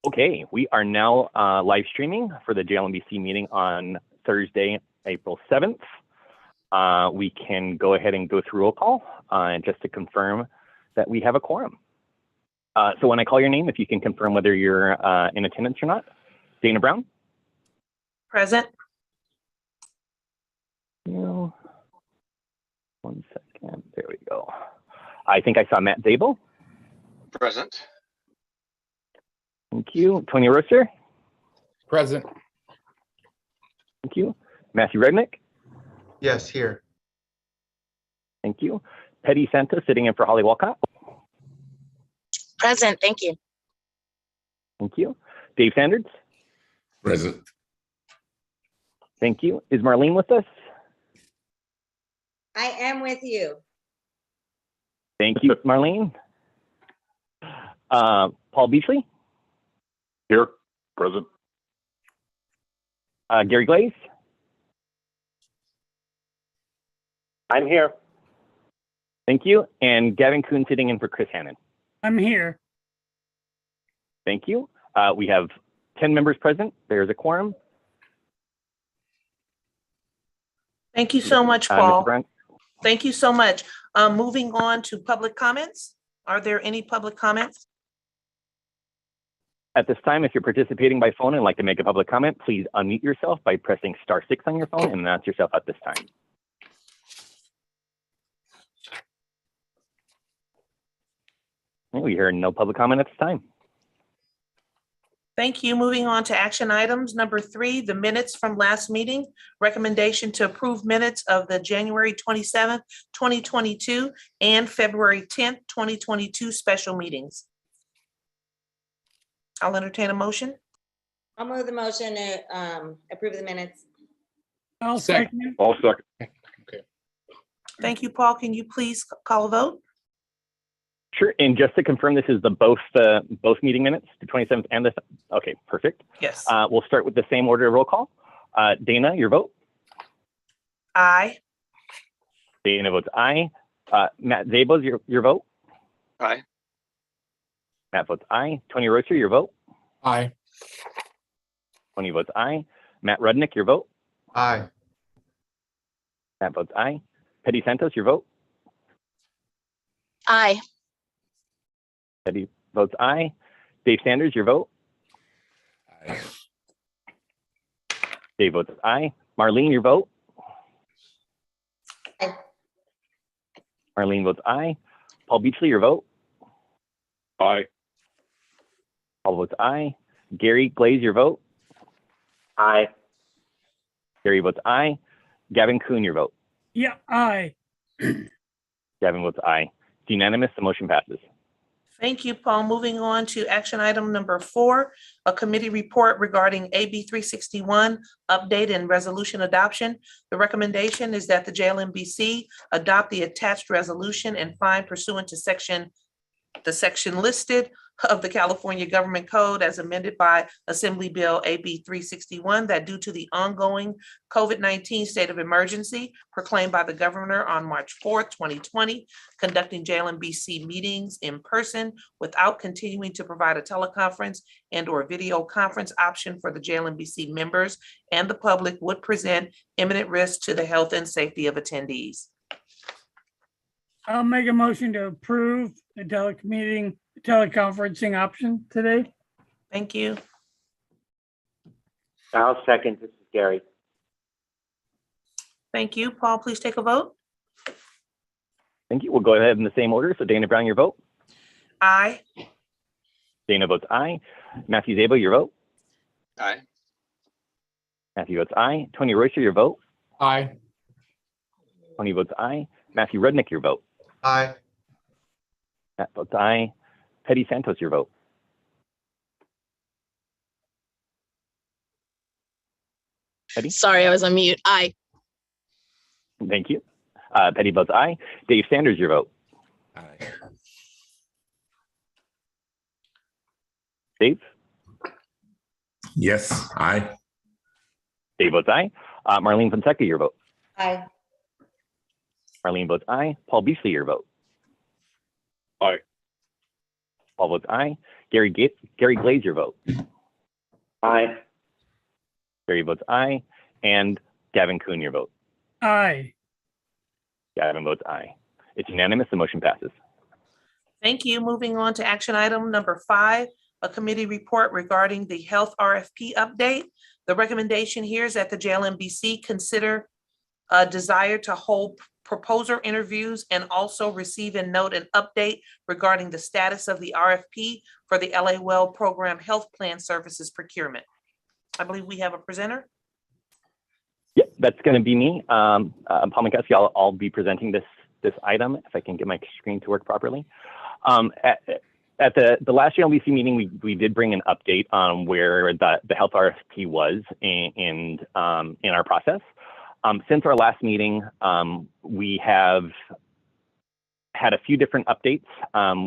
Okay, we are now live streaming for the JLMBC meeting on Thursday, April 7th. We can go ahead and go through roll call just to confirm that we have a quorum. So when I call your name, if you can confirm whether you're in attendance or not. Dana Brown? Present. No. 1 second, there we go. I think I saw Matt Zabel. Present. Thank you. Tony Roster? Present. Thank you. Matthew Rednick? Yes, here. Thank you. Petty Santos sitting in for Holly Walcott? Present, thank you. Thank you. Dave Sanders? Present. Thank you. Is Marlene with us? I am with you. Thank you, Marlene. Paul Beachley? Here. Present. Gary Glaze? I'm here. Thank you. And Gavin Kuhn sitting in for Chris Hannon. I'm here. Thank you. We have 10 members present. There's a quorum. Thank you so much, Mr. Paul. Brown? Thank you so much. Moving on to public comments. Are there any public comments? At this time, if you're participating by phone and like to make a public comment, please unmute yourself by pressing *6 on your phone and announce yourself at this time. We hear no public comment at this time. Thank you. Moving on to action items. Number 3, the minutes from last meeting. Recommendation to approve minutes of the January 27th, 2022 and February 10th, 2022 special meetings. I'll entertain a motion. I'll move the motion to approve the minutes. I'll second it. All second. Thank you, Paul. Can you please call a vote? Sure. And just to confirm, this is the both meeting minutes, the 27th and the, okay, perfect. Yes. We'll start with the same order of roll call. Dana, your vote. Aye. Dana votes aye. Matt Zabel, your vote. Aye. Matt votes aye. Tony Rocher, your vote. Aye. Tony votes aye. Matt Rudnick, your vote. Aye. Matt votes aye. Petty Santos, your vote. Aye. Petty votes aye. Dave Sanders, your vote. Aye. Dave votes aye. Marlene, your vote. Aye. Marlene votes aye. Paul Beachley, your vote. Aye. Paul votes aye. Gary Glaze, your vote. Aye. Gary votes aye. Gavin Kuhn, your vote. Yeah, aye. Gavin votes aye. It's unanimous. The motion passes. Thank you, Paul. Moving on to action item number 4, a committee report regarding AB 361 update and resolution adoption. The recommendation is that the JLMBC adopt the attached resolution and fine pursuant to the section listed of the California Government Code as amended by Assembly Bill AB 361, that due to the ongoing COVID-19 state of emergency proclaimed by the governor on March 4th, 2020, conducting JLMBC meetings in person without continuing to provide a teleconference and/or video conference option for the JLMBC members and the public would present imminent risk to the health and safety of attendees. I'll make a motion to approve the teleconferencing option today. Thank you. I'll second. This is Gary. Thank you. Paul, please take a vote. Thank you. We'll go ahead in the same order. So Dana Brown, your vote. Aye. Dana votes aye. Matthew Zabel, your vote. Aye. Matthew votes aye. Tony Rocher, your vote. Aye. Tony votes aye. Matthew Rudnick, your vote. Aye. Matt votes aye. Petty Santos, your vote. Petty? Sorry, I was on mute. Aye. Thank you. Petty votes aye. Dave Sanders, your vote. Aye. Dave? Yes, aye. Dave votes aye. Marlene Fonseca, your vote. Aye. Marlene votes aye. Paul Beachley, your vote. Aye. Paul votes aye. Gary Glaze, your vote. Aye. Gary votes aye. And Gavin Kuhn, your vote. Aye. Gavin votes aye. It's unanimous. The motion passes. Thank you. Moving on to action item number 5, a committee report regarding the health RFP update. The recommendation here is that the JLMBC consider a desire to hold proposer interviews and also receive and note an update regarding the status of the RFP for the LA Well Program Health Plan Services procurement. I believe we have a presenter. Yep, that's going to be me. Paul McCuskey. I'll be presenting this item if I can get my screen to work properly. At the last JLMBC meeting, we did bring an update on where the health RFP was in our process. Since our last meeting, we have had a few different updates,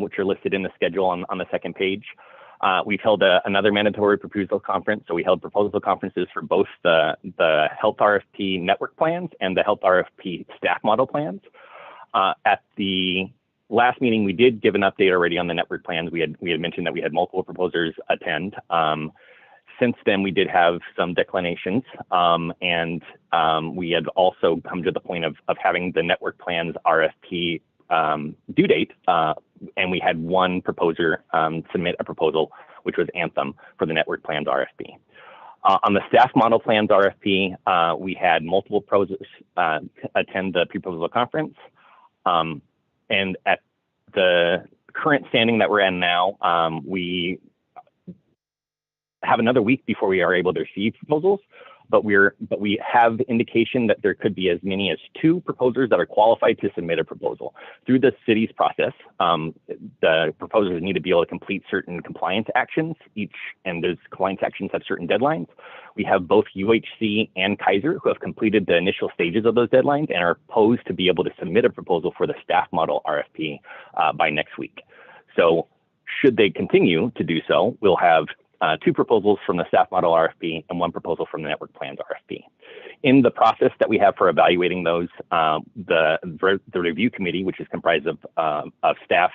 which are listed in the schedule on the second page. We've held another mandatory proposal conference. So we held proposal conferences for both the health RFP network plans and the health RFP staff model plans. At the last meeting, we did give an update already on the network plans. We had mentioned that we had multiple proposers attend. Since then, we did have some declinations, and we had also come to the point of having the network plans RFP due date, and we had one proposer submit a proposal, which was Anthem for the network plans RFP. On the staff model plans RFP, we had multiple proposers attend the pre-proposal conference. And at the current standing that we're in now, we have another week before we are able to receive proposals, but we have indication that there could be as many as 2 proposers that are qualified to submit a proposal. Through the city's process, the proposers need to be able to complete certain compliance actions and those compliance actions have certain deadlines. We have both UHC and Kaiser who have completed the initial stages of those deadlines and are posed to be able to submit a proposal for the staff model RFP by next week. So should they continue to do so, we'll have 2 proposals from the staff model RFP and 1 proposal from the network plans RFP. In the process that we have for evaluating those, the review committee, which is comprised of staff,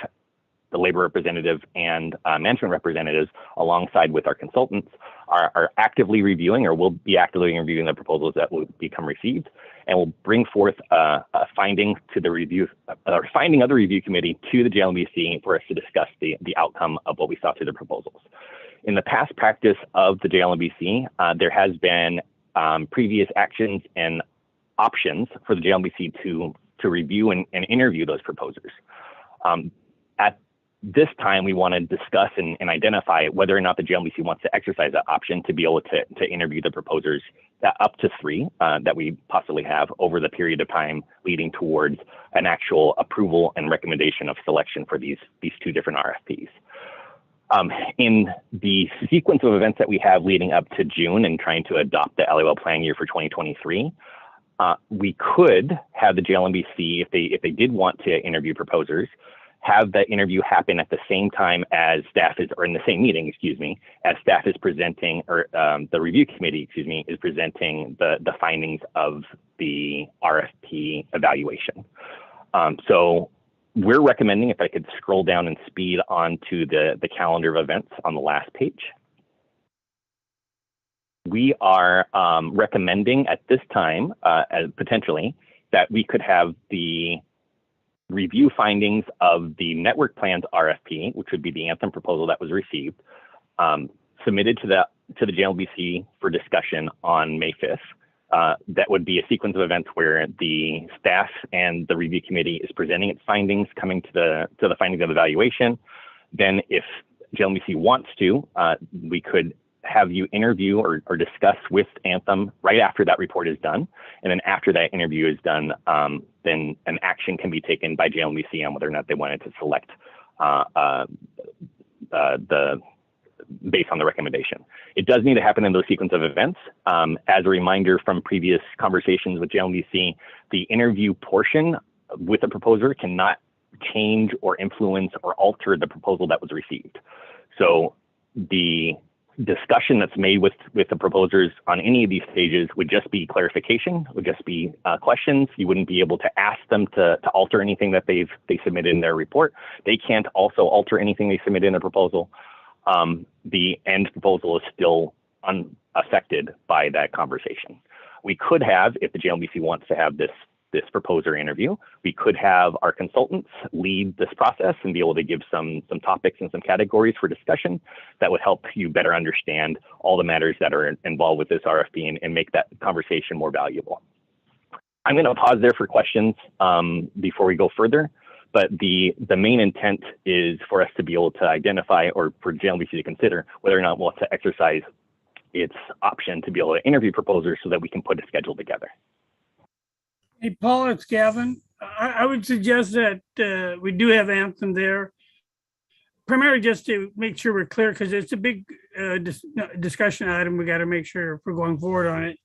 the labor representative, and management representatives, alongside with our consultants, are actively reviewing or will be actively reviewing the proposals that will become received, and will bring forth a finding to the review, finding of the review committee to the JLMBC for us to discuss the outcome of what we saw through the proposals. In the past practice of the JLMBC, there has been previous actions and options for the JLMBC to review and interview those proposers. At this time, we want to discuss and identify whether or not the JLMBC wants to exercise that option to be able to interview the proposers, up to 3 that we possibly have over the period of time leading towards an actual approval and recommendation of selection for these 2 different RFPs. In the sequence of events that we have leading up to June and trying to adopt the LAL plan year for 2023, we could have the JLMBC, if they did want to interview proposers, have the interview happen at the same time as staff is, or in the same meeting, excuse me, as staff is presenting, or the review committee, excuse me, is presenting the findings of the RFP evaluation. So we're recommending, if I could scroll down and speed onto the calendar of events on the last page. We are recommending at this time, potentially, that we could have the review findings of the network plans RFP, which would be the Anthem proposal that was received, submitted to the JLMBC for discussion on May 5th. That would be a sequence of events where the staff and the review committee is presenting its findings, coming to the findings of evaluation. Then if JLMBC wants to, we could have you interview or discuss with Anthem right after that report is done. And then after that interview is done, then an action can be taken by JLMBC on whether or not they wanted to select based on the recommendation. It does need to happen in those sequence of events. As a reminder from previous conversations with JLMBC, the interview portion with the proposer cannot change or influence or alter the proposal that was received. So the discussion that's made with the proposers on any of these stages would just be clarification, would just be questions. You wouldn't be able to ask them to alter anything that they submitted in their report. They can't also alter anything they submit in a proposal. The end proposal is still unaffected by that conversation. We could have, if the JLMBC wants to have this proposer interview, we could have our consultants lead this process and be able to give some topics and some categories for discussion that would help you better understand all the matters that are involved with this RFP and make that conversation more valuable. I'm going to pause there for questions before we go further, but the main intent is for us to be able to identify, or for JLMBC to consider whether or not we'll have to exercise its option to be able to interview proposers so that we can put a schedule together. Hey, Paul, it's Gavin. I would suggest that we do have Anthem there, primarily just to make sure we're clear, because it's a big discussion item. We got to make sure we're going forward on it.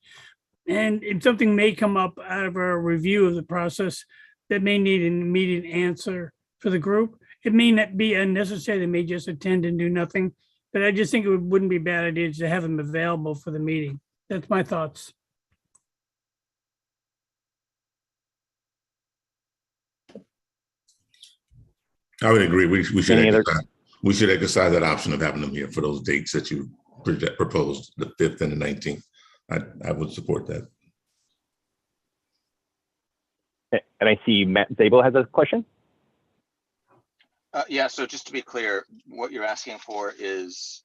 And if something may come up out of our review of the process that may need an immediate answer for the group, it may not be unnecessary. They may just attend and do nothing. But I just think it wouldn't be a bad idea to have them available for the meeting. That's my thoughts. I would agree. We should exercise that option of having them here for those dates that you proposed, the 5th and the 19th. I would support that. And I see Matt Zabel has a question. Yeah, so just to be clear, what you're asking for is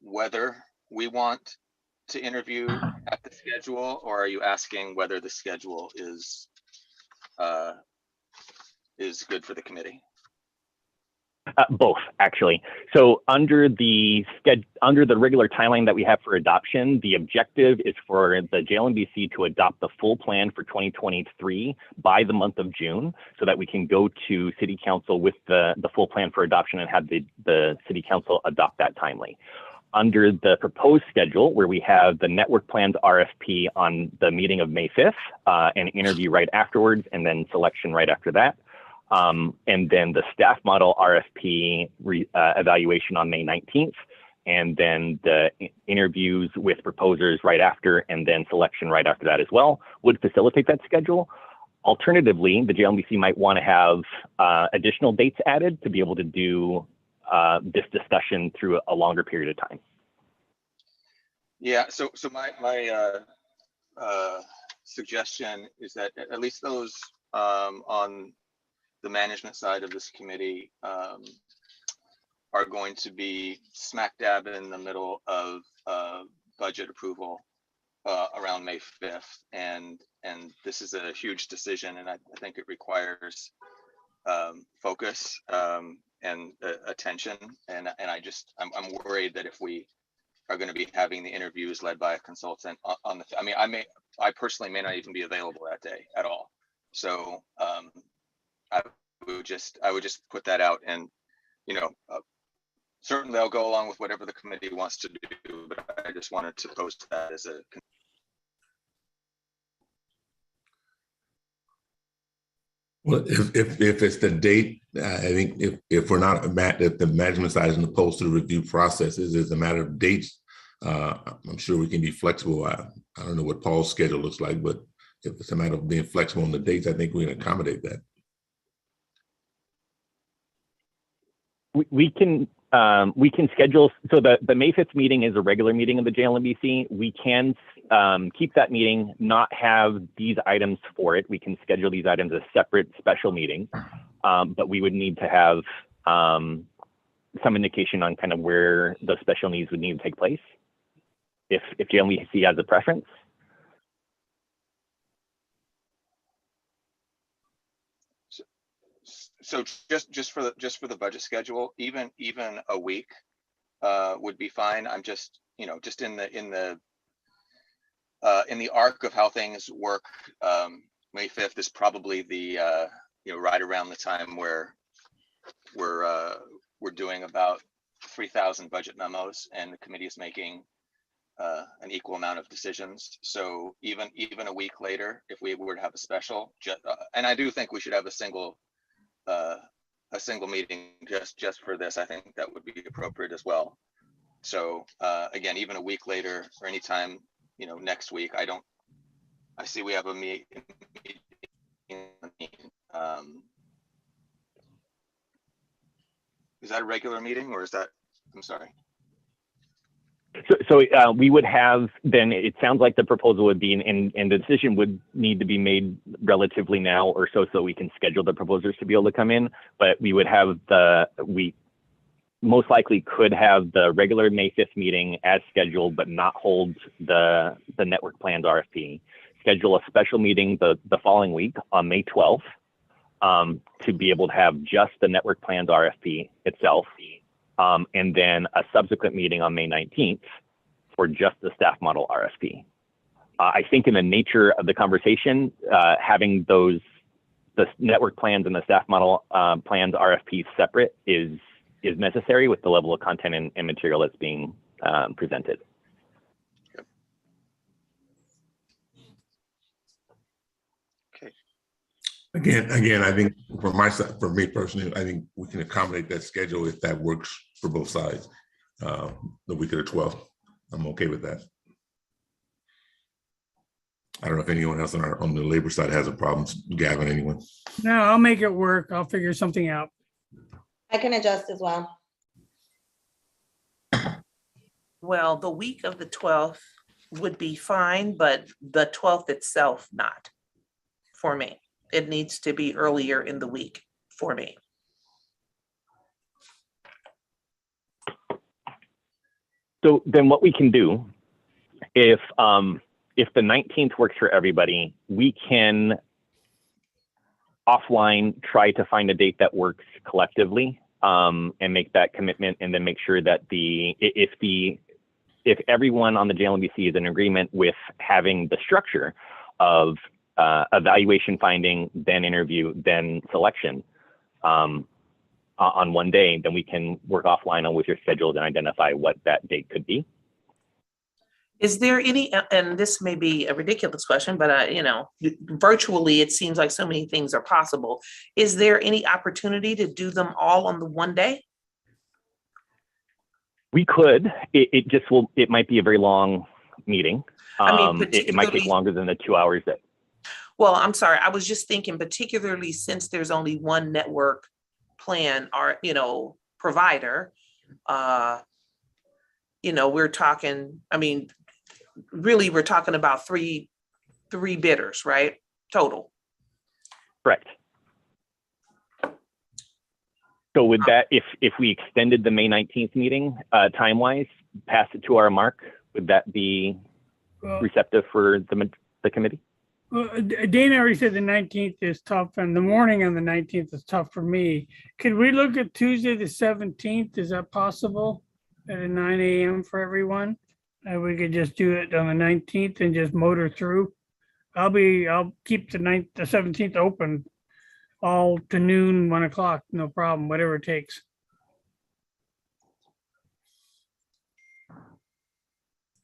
whether we want to interview at the schedule, or are you asking whether the schedule is good for the committee? Both, actually. So under the regular timeline that we have for adoption, the objective is for the JLMBC to adopt the full plan for 2023 by the month of June, so that we can go to City Council with the full plan for adoption and have the City Council adopt that timely. Under the proposed schedule, where we have the network plans RFP on the meeting of May 5th, an interview right afterwards, and then selection right after that. And then the staff model RFP evaluation on May 19th, and then the interviews with proposers right after, and then selection right after that as well, would facilitate that schedule. Alternatively, the JLMBC might want to have additional dates added to be able to do this discussion through a longer period of time. Yeah, so my suggestion is that at least those on the management side of this committee are going to be smack dab in the middle of budget approval around May 5th, and this is a huge decision, and I think it requires focus and attention, and I'm worried that if we are going to be having the interviews led by a consultant on the, I personally may not even be available that day at all, so I would just put that out, and certainly I'll go along with whatever the committee wants to do, but I just wanted to post that as a. Well, if it's the date, I think if we're not if the management side isn't opposed to the review processes, it's a matter of dates. I'm sure we can be flexible. I don't know what Paul's schedule looks like, but if it's a matter of being flexible on the dates, I think we can accommodate that. We can schedule, so the May 5th meeting is a regular meeting of the JLMBC. We can keep that meeting, not have these items for it. We can schedule these items as separate special meetings, but we would need to have some indication on kind of where the special needs would need to take place, if JLMBC has a preference. So just for the budget schedule, even a week would be fine. I'm just just in the arc of how things work. May 5th is probably the right around the time where we're doing about 3,000 budget memos, and the committee is making an equal amount of decisions. So even a week later, if we were to have a special, and I do think we should have a single meeting just for this, I think that would be appropriate as well. So again, even a week later or anytime, next week, I see we have a meeting. Is that a regular meeting or is that, I'm sorry. So we would have, then it sounds like the proposal would be, and the decision would need to be made relatively now or so we can schedule the proposers to be able to come in. But we would have we most likely could have the regular May 5th meeting as scheduled, but not hold the network plans RFP. Schedule a special meeting the following week on May 12th to be able to have just the network plans RFP itself. And then a subsequent meeting on May 19th for just the staff model RFP. I think in the nature of the conversation, having the network plans and the staff model plans RFP separate is necessary with the level of content and material that's being presented. Okay. Again, I think from my side, for me personally, I think we can accommodate that schedule if that works for both sides. The week of the 12th, I'm okay with that. I don't know if anyone else on the labor side has a problem. Gavin, anyone? No, I'll make it work. I'll figure something out. I can adjust as well. Well, the week of the 12th would be fine, but the 12th itself, not for me. It needs to be earlier in the week for me. So then what we can do, if the 19th works for everybody, we can offline try to find a date that works collectively and make that commitment, and then make sure that if everyone on the JLMBC is in agreement with having the structure of evaluation, finding, then interview, then selection on one day, then we can work offline with your schedules and identify what that date could be. Is there any, and this may be a ridiculous question, but virtually it seems like so many things are possible. Is there any opportunity to do them all on the one day? We could. It might be a very long meeting. It might take longer than the 2 hours that. Well, I'm sorry. I was just thinking, particularly since there's only one network plan or, provider, we're talking, really, we're talking about three bidders, right? Total. Correct. So with that, if we extended the May 19th meeting time-wise, past the 2 hour mark, would that be receptive for the committee? Well, Dana already said the 19th is tough, and the morning on the 19th is tough for me. Could we look at Tuesday the 17th? Is that possible at a 9 a.m. for everyone? And we could just do it on the 19th and just motor through. I'll keep the 17th open all to noon, 1 o'clock, no problem, whatever it takes.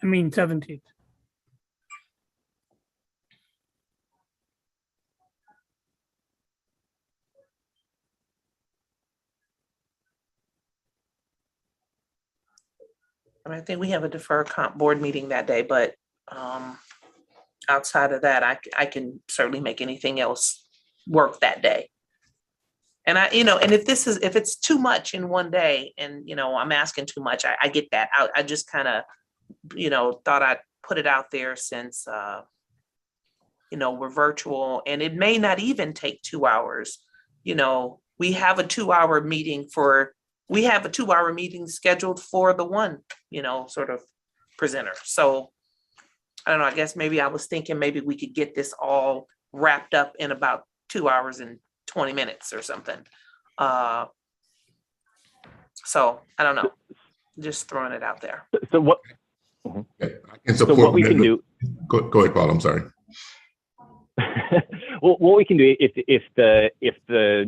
I mean 17th. I think we have a deferred comp board meeting that day, but outside of that, I can certainly make anything else work that day. And and if it's too much in one day and, I'm asking too much, I get that. I just kind of, thought I'd put it out there since, we're virtual and it may not even take 2 hours. We have a 2 hour meeting scheduled for the one, sort of presenter. So I don't know, I guess maybe I was thinking maybe we could get this all wrapped up in about 2 hours and 20 minutes or something. So I don't know, just throwing it out there. So what? Okay. I can support. So what we can do. Go ahead, Paul. I'm sorry. Well, what we can do if the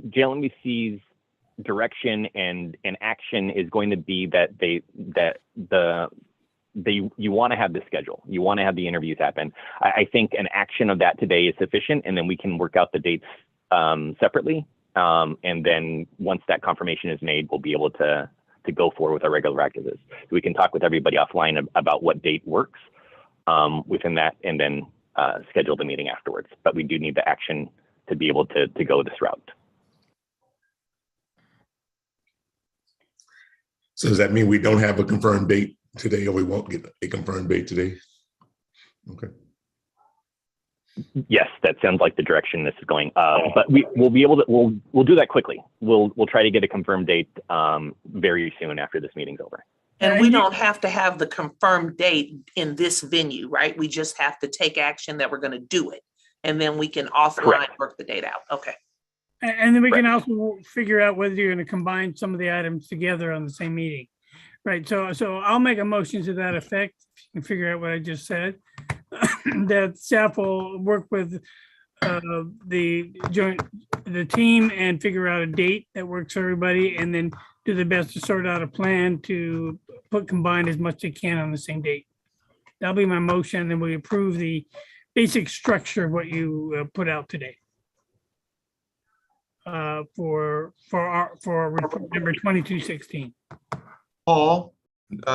JLMBC's direction and action is going to be that you want to have the schedule, you want to have the interviews happen. I think an action of that today is sufficient, and then we can work out the dates separately. And then once that confirmation is made, we'll be able to go forward with our regular practices. We can talk with everybody offline about what date works within that, and then schedule the meeting afterwards. But we do need the action to be able to go this route. So does that mean we don't have a confirmed date today, or we won't get a confirmed date today? Okay. Yes, that sounds like the direction this is going. But we'll be able to, we'll do that quickly. We'll try to get a confirmed date very soon after this meeting's over. And we don't have to have the confirmed date in this venue, right? We just have to take action that we're going to do it. And then we can offline work the date out. Okay. And then we can also figure out whether you're going to combine some of the items together on the same meeting. Right. So I'll make a motion to that effect. If you can figure out what I just said, that staff will work with the team and figure out a date that works for everybody, and then do the best to sort out a plan to combine as much as they can on the same date. That'll be my motion, and we approve the basic structure of what you put out today. For report number 2216. Paul,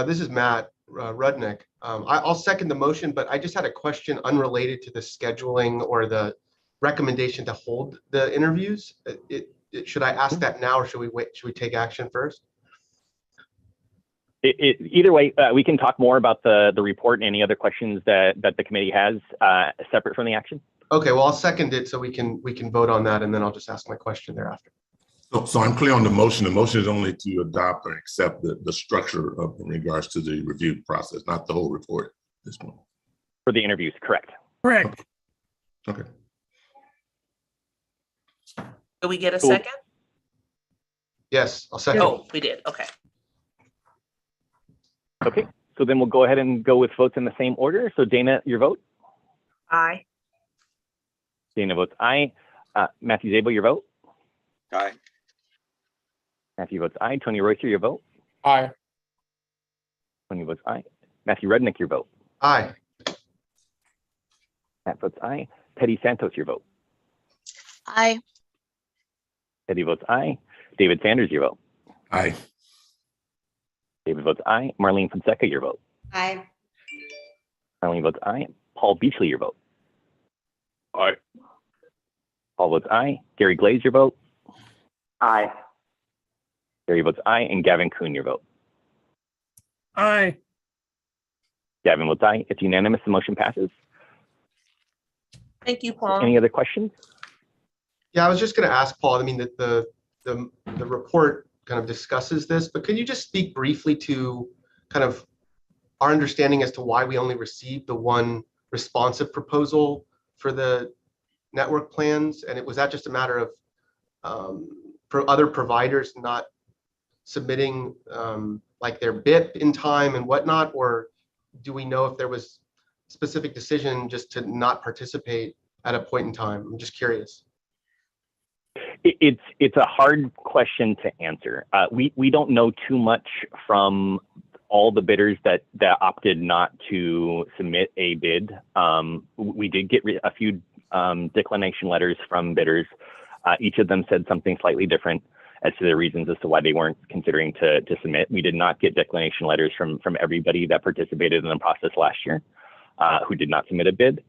this is Matt Rudnick. I'll second the motion, but I just had a question unrelated to the scheduling or the recommendation to hold the interviews. Should I ask that now, or should we wait? Should we take action first? Either way, we can talk more about the report and any other questions that the committee has separate from the action. Okay, well, I'll second it so we can vote on that, and then I'll just ask my question thereafter. So I'm clear on the motion. The motion is only to adopt or accept the structure in regards to the review process, not the whole report at this point. For the interviews, correct. Correct. Okay. Do we get a second? Yes, I'll second. Oh, we did. Okay. Okay, so then we'll go ahead and go with votes in the same order. So Dana, your vote? Aye. Dana votes aye. Matthew Zabel, your vote? Aye. Matthew votes aye. Tony Royster, your vote? Aye. Tony votes aye. Matthew Rudnick, your vote? Aye. Matt votes aye. Teddy Santos, your vote? Aye. Teddy votes aye. David Sanders, your vote? Aye. David votes aye. Marlene Fonseca, your vote? Aye. Marlene votes aye. Paul Beachley, your vote? Aye. Paul votes aye. Gary Glaze, your vote? Aye. Gary votes aye. And Gavin Kuhn, your vote? Aye. Gavin votes aye. It's unanimous. The motion passes. Thank you, Paul. Any other questions? Yeah, I was just going to ask Paul. I mean, the report kind of discusses this, but can you just speak briefly to kind of our understanding as to why we only received the one responsive proposal for the network plans? And was that just a matter of for other providers not submitting like their BIP in time and whatnot, or do we know if there was a specific decision just to not participate at a point in time? I'm just curious. It's a hard question to answer. We don't know too much from all the bidders that opted not to submit a bid. We did get a few declination letters from bidders. Each of them said something slightly different as to their reasons as to why they weren't considering to submit. We did not get declination letters from everybody that participated in the process last year who did not submit a bid.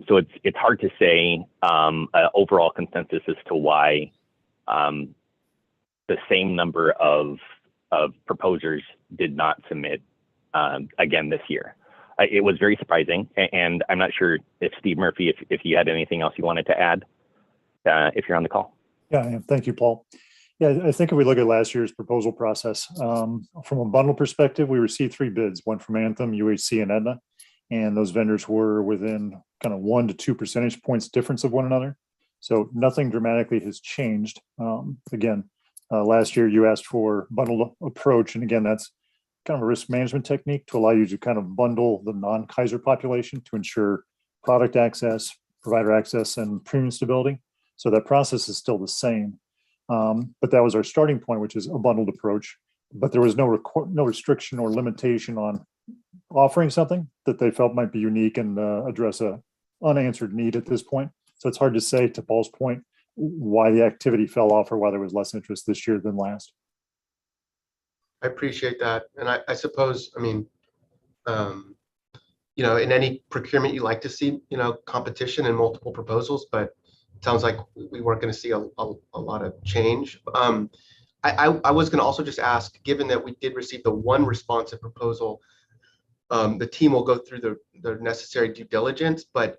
So it's hard to say an overall consensus as to why the same number of proposers did not submit again this year. It was very surprising, and I'm not sure if Steve Murphy, if you had anything else you wanted to add, if you're on the call. Yeah, thank you, Paul. Yeah, I think if we look at last year's proposal process, from a bundle perspective, we received 3 bids, one from Anthem, UHC, and Aetna, and those vendors were within kind of 1 to 2 percentage points difference of one another. So nothing dramatically has changed. Again, last year you asked for bundled approach, and again, that's kind of a risk management technique to allow you to kind of bundle the non-Kaiser population to ensure product access, provider access, and premium stability. So that process is still the same. But that was our starting point, which is a bundled approach. But there was no restriction or limitation on offering something that they felt might be unique and address a unanswered need at this point. So it's hard to say, to Paul's point, why the activity fell off or why there was less interest this year than last. I appreciate that. And I suppose, I mean, you know, in any procurement, you like to see, you know, competition and multiple proposals, but it sounds like we weren't going to see a lot of change. I was going to also just ask, given that we did receive the one responsive proposal, the team will go through the necessary due diligence, but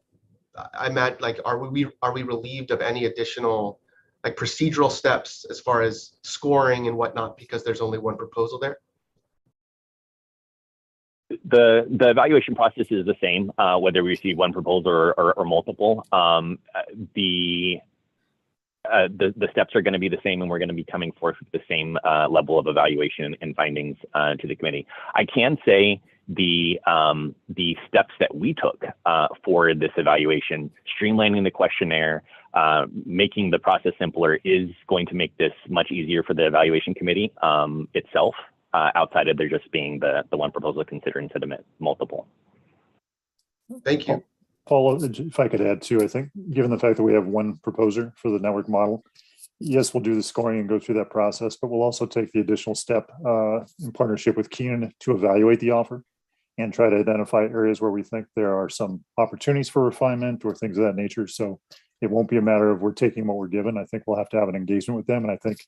I'm at like, are we relieved of any additional like procedural steps as far as scoring and whatnot, because there's only one proposal there? The evaluation process is the same, whether we receive one proposal or multiple. The steps are going to be the same, and we're going to be coming forth with the same level of evaluation and findings to the committee. I can say the steps that we took for this evaluation, streamlining the questionnaire, making the process simpler, is going to make this much easier for the evaluation committee itself, outside of there just being the one proposal to consider instead of multiple. Thank you. Paul, if I could add too, I think given the fact that we have one proposer for the network model, yes, we'll do the scoring and go through that process, but we'll also take the additional step in partnership with Keenan to evaluate the offer and try to identify areas where we think there are some opportunities for refinement or things of that nature. So it won't be a matter of we're taking what we're given. I think we'll have to have an engagement with them. And I think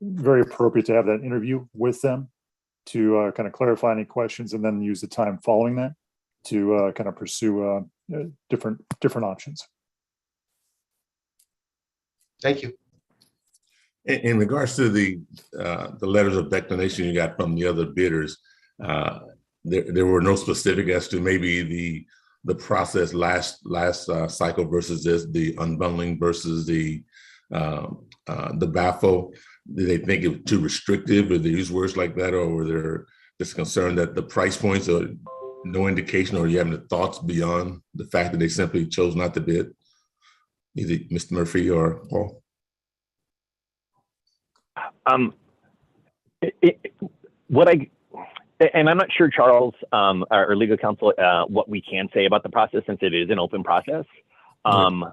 very appropriate to have that interview with them to kind of clarify any questions and then use the time following that to kind of pursue different options. Thank you. In regards to the letters of declination you got from the other bidders, there were no specific as to maybe the process last cycle versus this, the unbundling versus the BAFO. Did they think it was too restrictive, or they use words like that, or were there just concerned that the price points are no indication, or you have any thoughts beyond the fact that they simply chose not to bid? Either Mr. Murphy or Paul. And I'm not sure, Charles, our legal counsel, what we can say about the process, since it is an open process. And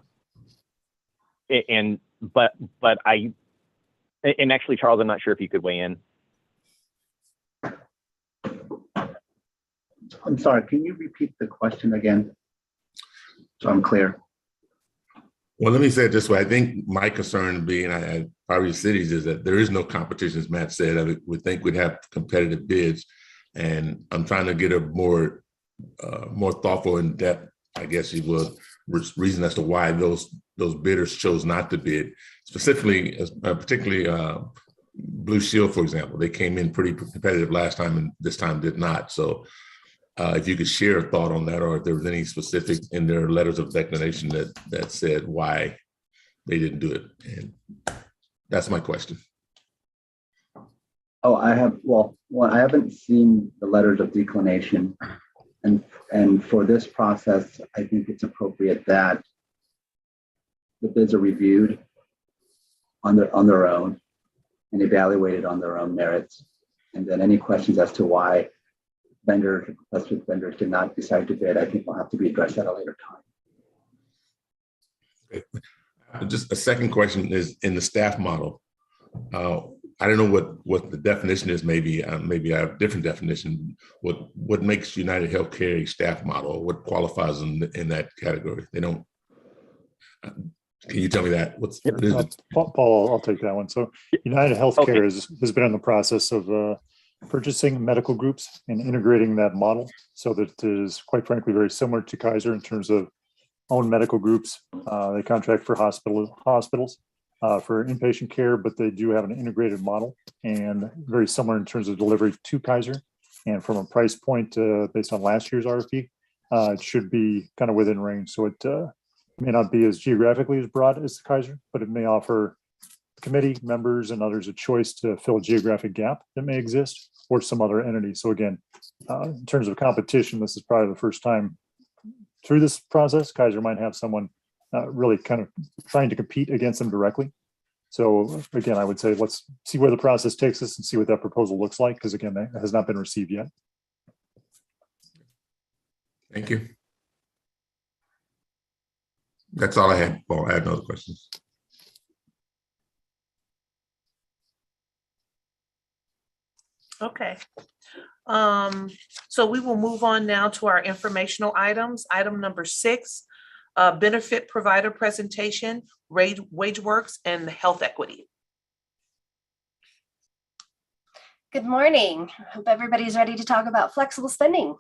actually, Charles, I'm not sure if you could weigh in. I'm sorry, can you repeat the question again, so I'm clear? Well, let me say it this way. I think my concern being at Priority Cities is that there is no competition, as Matt said. I would think we'd have competitive bids, and I'm trying to get a more thoughtful, in depth, I guess you will, reason as to why those bidders chose not to bid. Specifically, particularly Blue Shield, for example, they came in pretty competitive last time, and this time did not. So, if you could share a thought on that, or if there was any specific in their letters of declination that said why they didn't do it. And that's my question. Oh, I haven't seen the letters of declination, and for this process, I think it's appropriate that the bids are reviewed on their own and evaluated on their own merits, and then any questions as to why vendors did not decide to bid, I think will have to be addressed at a later time. Okay. Just a second question is in the staff model. I don't know what the definition is. Maybe I have a different definition. What makes United Healthcare a staff model? What qualifies in that category? They don't. Can you tell me that? What is it? Paul, I'll take that one. So United Healthcare has been in the process of purchasing medical groups and integrating that model so that it is, quite frankly, very similar to Kaiser in terms of own medical groups. They contract for hospitals for inpatient care, but they do have an integrated model and very similar in terms of delivery to Kaiser. And from a price point based on last year's RFP, it should be kind of within range. So it may not be as geographically as broad as the Kaiser, but it may offer committee members and others a choice to fill a geographic gap that may exist or some other entity. So again, in terms of competition, this is probably the first time through this process. Kaiser might have someone really kind of trying to compete against them directly. So again, I would say let's see where the process takes us and see what that proposal looks like, because again, that has not been received yet. Thank you. That's all I had, Paul. I have no other questions. Okay. So we will move on now to our informational items. Item number 6, benefit provider presentation, WageWorks and health equity. Good morning. Hope everybody's ready to talk about flexible spending.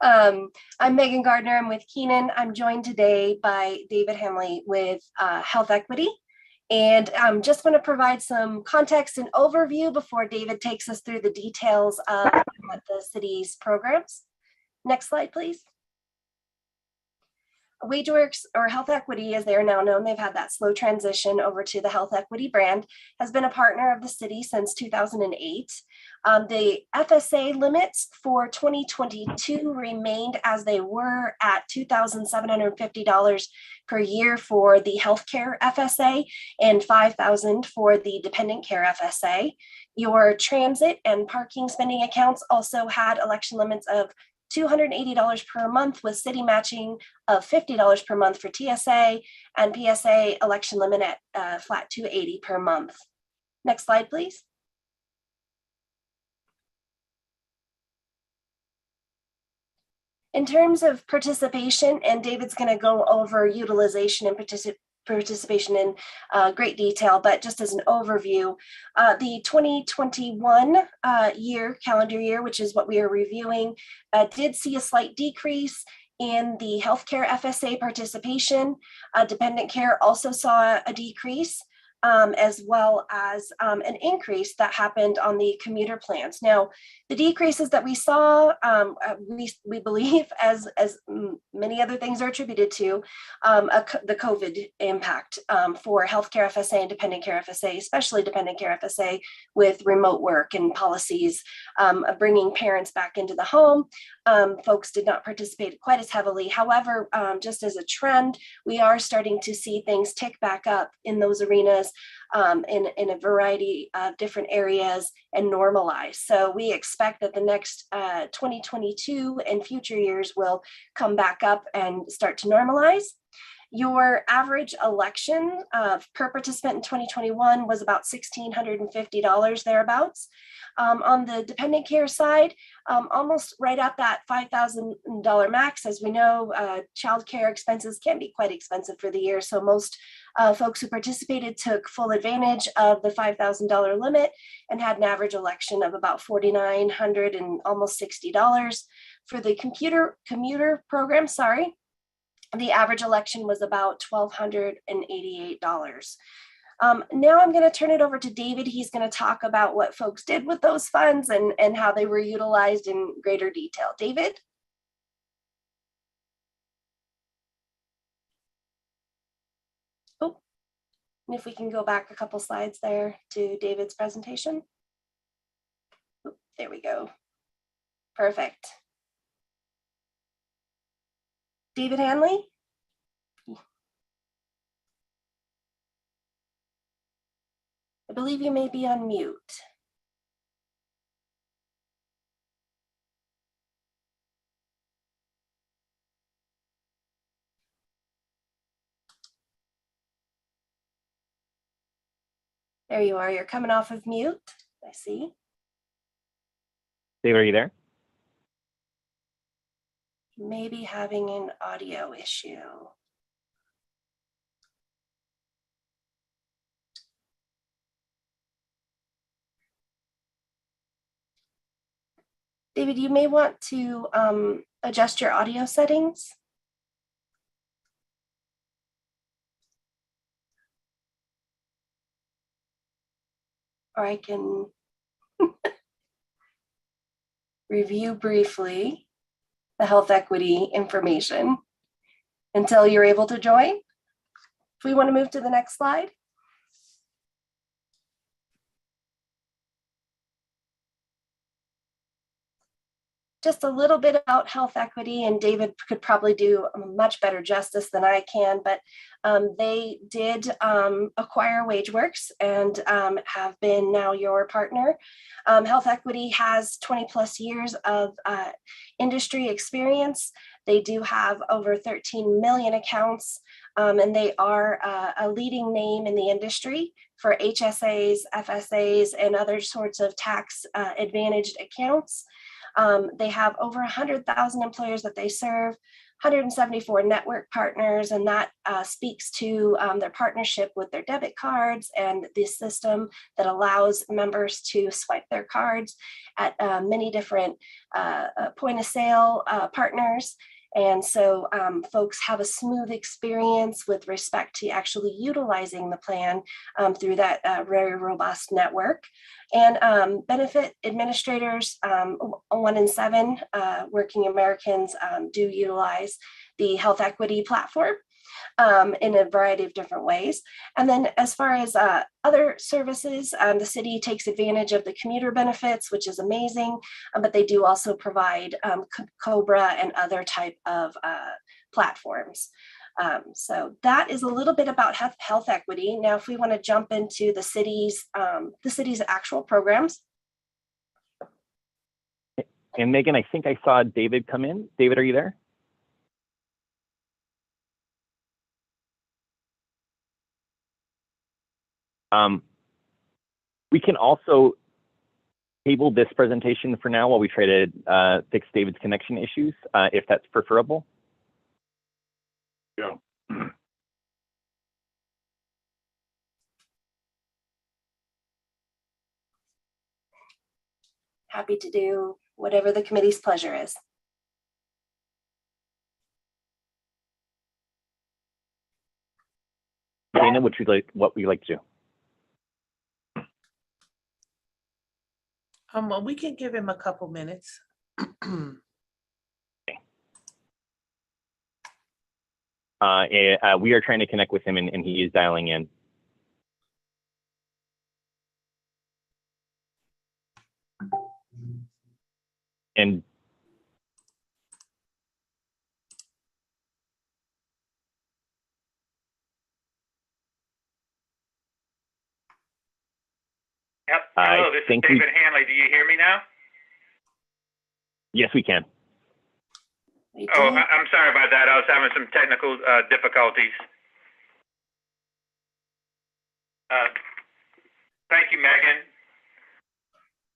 I'm Megan Gardner. I'm with Keenan. I'm joined today by David Hanley with Health Equity. And just want to provide some context and overview before David takes us through the details of the city's programs. Next slide, please. WageWorks, or Health Equity as they are now known, they've had that slow transition over to the Health Equity brand, has been a partner of the city since 2008. The FSA limits for 2022 remained as they were at $2,750 per year for the healthcare FSA and $5,000 for the dependent care FSA. Your transit and parking spending accounts also had election limits of $280 per month with city matching of $50 per month for TSA and PSA election limit at flat $280 per month. Next slide, please. In terms of participation, and David's going to go over utilization and participation in great detail, but just as an overview, the 2021 calendar year, which is what we are reviewing, did see a slight decrease in the healthcare FSA participation. Dependent care also saw a decrease, as well as an increase that happened on the commuter plans. Now, the decreases that we saw, we believe, as many other things are attributed to, the COVID impact for healthcare FSA and dependent care FSA, especially dependent care FSA with remote work and policies of bringing parents back into the home. Folks did not participate quite as heavily. However, just as a trend, we are starting to see things tick back up in those arenas in a variety of different areas and normalize. So we expect that the next 2022 and future years will come back up and start to normalize. Your average election per participant in 2021 was about $1,650 thereabouts. On the dependent care side, almost right at that $5,000 max. As we know, childcare expenses can be quite expensive for the year. So most folks who participated took full advantage of the $5,000 limit and had an average election of about $4,900 and almost $60. For the commuter program, the average election was about $1,288. Now I'm going to turn it over to David. He's going to talk about what folks did with those funds and how they were utilized in greater detail. David? Oh, and if we can go back a couple slides there to David's presentation. Oh, there we go. Perfect. David Hanley? I believe you may be on mute. There you are. You're coming off of mute. I see. David, are you there? Maybe having an audio issue. David, you may want to adjust your audio settings. Or I can review briefly the health equity information until you're able to join. If we want to move to the next slide. Just a little bit about health equity, and David could probably do much better justice than I can, but they did acquire WageWorks and have been now your partner. Health Equity has 20 plus years of industry experience. They do have over 13 million accounts, and they are a leading name in the industry for HSAs, FSAs, and other sorts of tax advantaged accounts. They have over 100,000 employers that they serve, 174 network partners, and that speaks to their partnership with their debit cards and the system that allows members to swipe their cards at many different point of sale partners. And so folks have a smooth experience with respect to actually utilizing the plan through that very robust network. And benefit administrators, 1 in 7 working Americans do utilize the health equity platform in a variety of different ways. And then as far as other services, the city takes advantage of the commuter benefits, which is amazing, but they do also provide COBRA and other type of platforms. So that is a little bit about health equity. Now, if we want to jump into the city's actual programs. And Megan, I think I saw David come in. David, are you there? We can also table this presentation for now while we try to fix David's connection issues, if that's preferable. Yeah. Happy to do whatever the committee's pleasure is. Dana, what would you like to do? Well, we can give him a couple minutes. We are trying to connect with him, and he is dialing in. And Yep. Hello, this is David Hanley. Do you hear me now? Yes, we can. Oh, I'm sorry about that. I was having some technical difficulties. Thank you, Megan.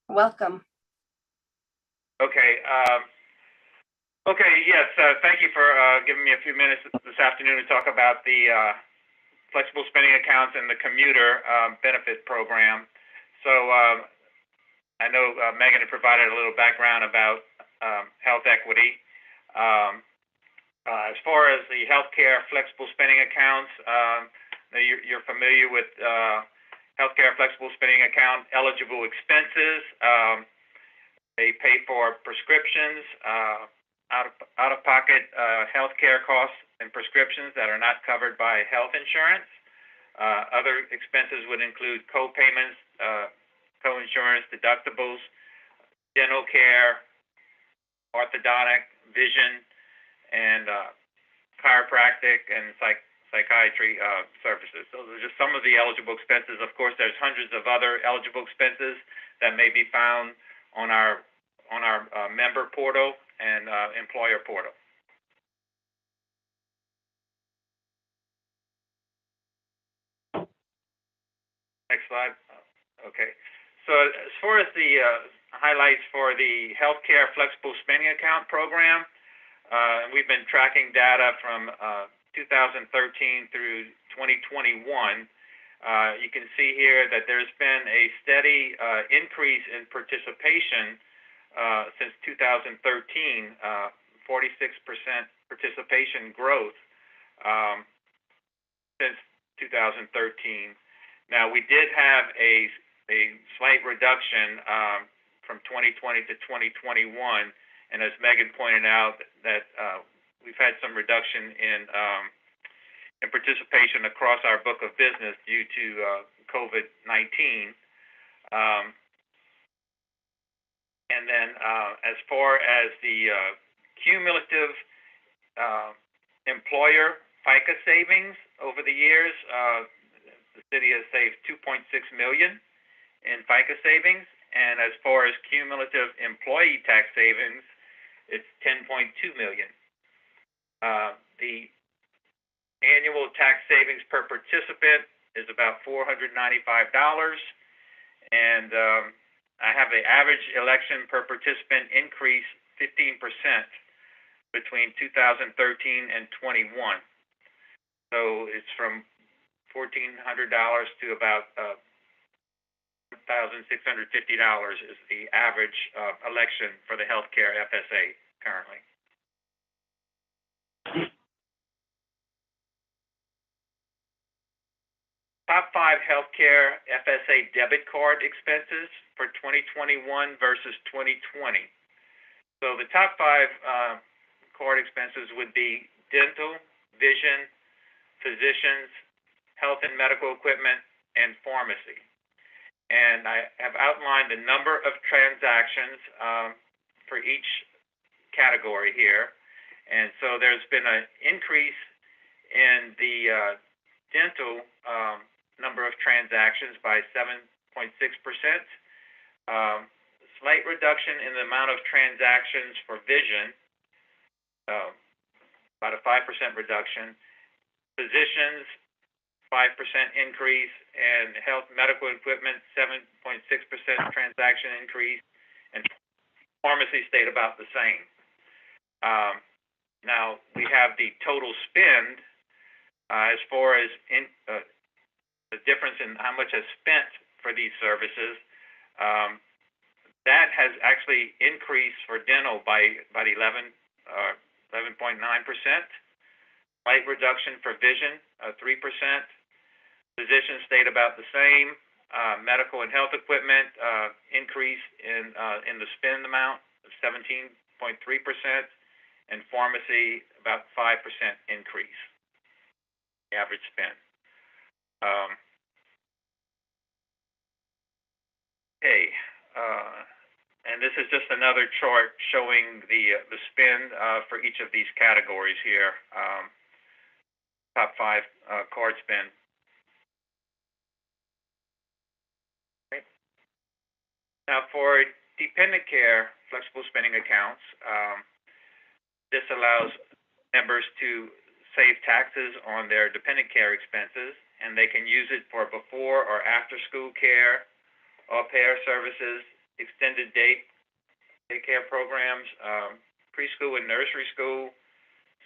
Welcome. Okay. Okay, yes, thank you for giving me a few minutes this afternoon to talk about the flexible spending accounts and the commuter benefit program. So I know Megan had provided a little background about health equity. As far as the healthcare flexible spending accounts, you're familiar with healthcare flexible spending account eligible expenses. They pay for prescriptions, out-of-pocket healthcare costs and prescriptions that are not covered by health insurance. Other expenses would include co-payments, co-insurance, deductibles, dental care, orthodontic, vision, and chiropractic and psychiatry services. Those are just some of the eligible expenses. Of course, there's hundreds of other eligible expenses that may be found on our member portal and employer portal. Next slide. Okay. So as far as the highlights for the healthcare flexible spending account program, we've been tracking data from 2013 through 2021. You can see here that there's been a steady increase in participation since 2013, 46% participation growth since 2013. Now, we did have a slight reduction from 2020 to 2021, and as Megan pointed out, that we've had some reduction in participation across our book of business due to COVID-19. And then as far as the cumulative employer FICA savings over the years, the city has saved $2.6 million in FICA savings. And as far as cumulative employee tax savings, it's $10.2 million. The annual tax savings per participant is about $495, and I have the average election per participant increase 15% between 2013 and 21. So it's from $1,400 to about $1,650 is the average election for the healthcare FSA currently. Top 5 healthcare FSA debit card expenses for 2021 versus 2020. So the top 5 card expenses would be dental, vision, physicians, health and medical equipment, and pharmacy. And I have outlined the number of transactions for each category here. And so there's been an increase in the dental number of transactions by 7.6%. Slight reduction in the amount of transactions for vision, about a 5% reduction. Physicians, 5% increase, and health medical equipment, 7.6% transaction increase, and pharmacy stayed about the same. Now we have the total spend as far as the difference in how much is spent for these services. That has actually increased for dental by about 11.9%. Slight reduction for vision, 3%. Physicians stayed about the same. Medical and health equipment increase in the spend amount of 17.3%, and pharmacy about 5% increase. The average spend. And this is just another chart showing the spend for each of these categories here. Top 5 card spend. Okay. Now for dependent care flexible spending accounts, this allows members to save taxes on their dependent care expenses, and they can use it for before or after school care, au pair services, extended daycare programs, preschool and nursery school,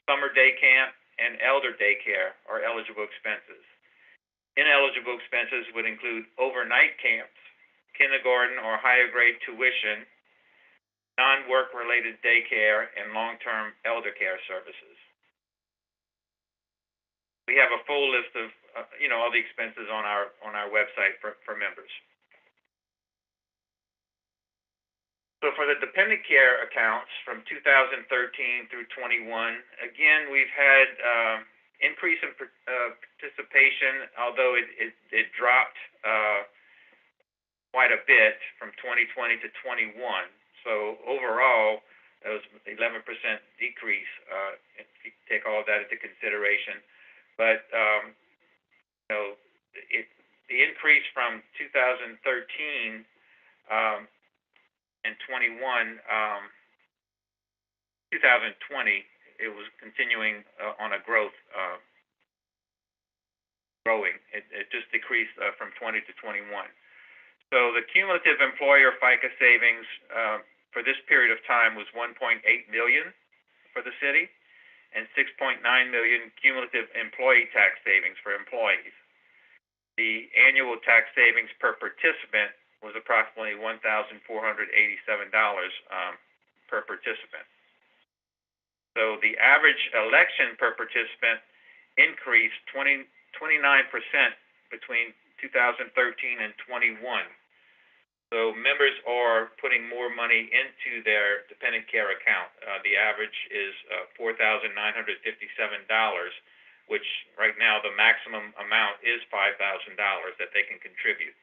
summer day camp, and elder daycare are eligible expenses. Ineligible expenses would include overnight camps, kindergarten or higher grade tuition, non-work related daycare, and long-term elder care services. We have a full list of all the expenses on our website for members. So for the dependent care accounts from 2013 through 21, again, we've had increase in participation, although it dropped quite a bit from 2020 to 21. So overall, it was 11% decrease if you take all of that into consideration. But the increase from 2013 and 21, 2020, it was continuing on a growing. It just decreased from 20 to 21. So the cumulative employer FICA savings for this period of time was $1.8 million for the city, and $6.9 million cumulative employee tax savings for employees. The annual tax savings per participant was approximately $1,487 per participant. So the average election per participant increased 29% between 2013 and 21. So members are putting more money into their dependent care account. The average is $4,957, which right now the maximum amount is $5,000 that they can contribute.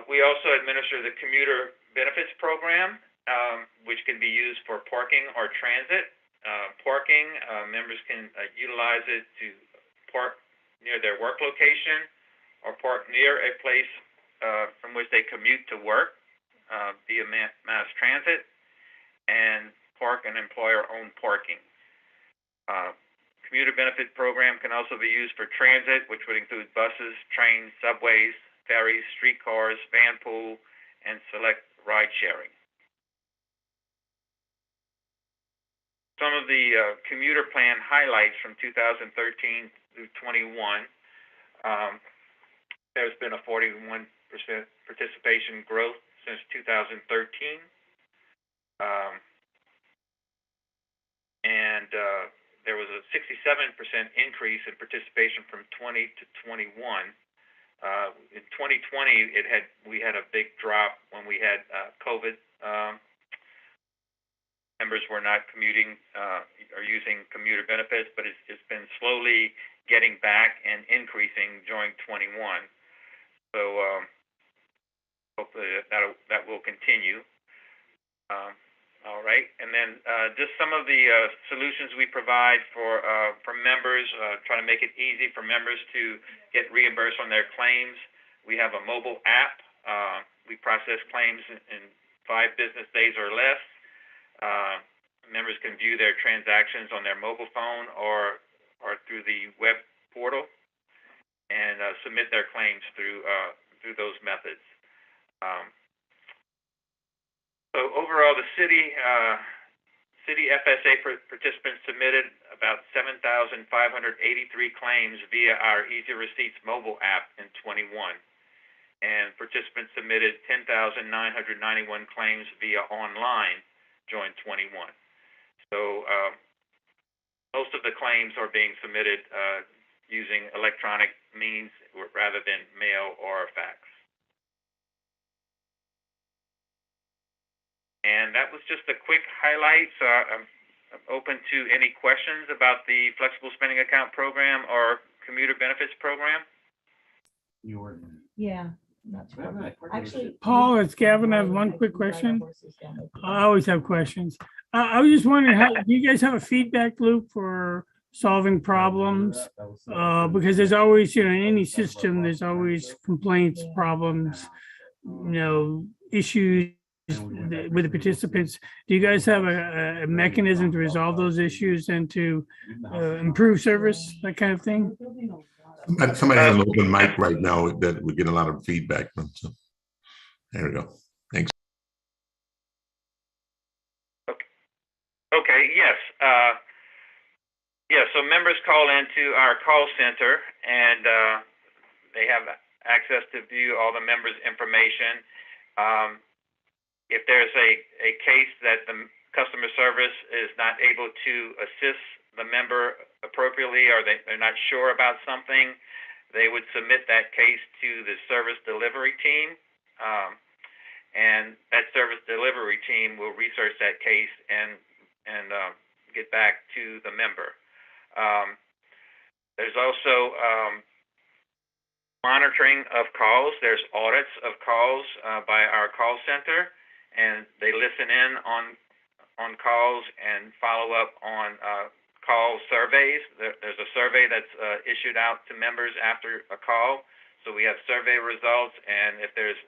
We also administer the commuter benefits program, which can be used for parking or transit. Parking, members can utilize it to park near their work location or park near a place from which they commute to work via mass transit, and park and employer-owned parking. Commuter benefit program can also be used for transit, which would include buses, trains, subways, ferries, streetcars, van pool, and select ride sharing. Some of the commuter plan highlights from 2013 through 21. There's been a 41% participation growth since 2013. There was a 67% increase in participation from 20 to 21. In 2020, we had a big drop when we had COVID. Members were not commuting or using commuter benefits, but it's been slowly getting back and increasing during 21. So hopefully that will continue. All right, and then just some of the solutions we provide for members, trying to make it easy for members to get reimbursed on their claims. We have a mobile app. We process claims in 5 business days or less. Members can view their transactions on their mobile phone or through the web portal and submit their claims through those methods. So overall, the city FSA participants submitted about 7,583 claims via our Easy Receipts mobile app in 21, and participants submitted 10,991 claims via online during 21. So most of the claims are being submitted using electronic means rather than mail or fax. And that was just a quick highlight. So I'm open to any questions about the flexible spending account program or commuter benefits program. Yeah. That's right. Actually, Paul, it's Gavin. I have one quick question. I always have questions. I was just wondering, do you guys have a feedback loop for solving problems? Because there's always, in any system, there's always complaints, problems, issues with the participants. Do you guys have a mechanism to resolve those issues and to improve service, that kind of thing? Somebody has an open mic right now that we're getting a lot of feedback from. So there we go. Thanks. Okay. Yes. So members call into our call center, and they have access to view all the members' information. If there's a case that the customer service is not able to assist the member appropriately, or they're not sure about something, they would submit that case to the service delivery team, and that service delivery team will research that case and get back to the member. There's also monitoring of calls. There's audits of calls by our call center, and they listen in on calls and follow up on call surveys. There's a survey that's issued out to members after a call. So we have survey results, and if there's